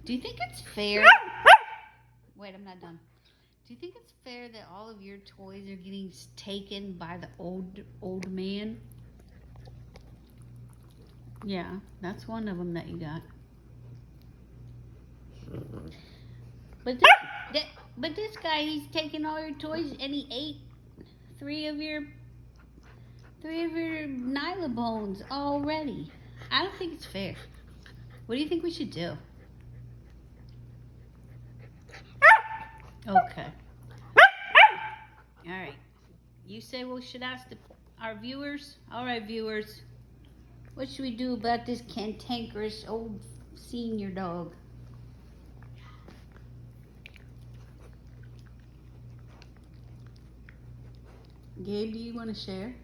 Do you think it's fair? Wait, I'm not done. Do you think it's fair that all of your toys are getting taken by the old man? Yeah, that's one of them that you got. But this guy, he's taking all your toys and he ate three of your Nyla bones already. I don't think it's fair. What do you think we should do? Okay. All right. You say we should ask our viewers? All right, viewers. What should we do about this cantankerous old senior dog? Gabe, do you want to share?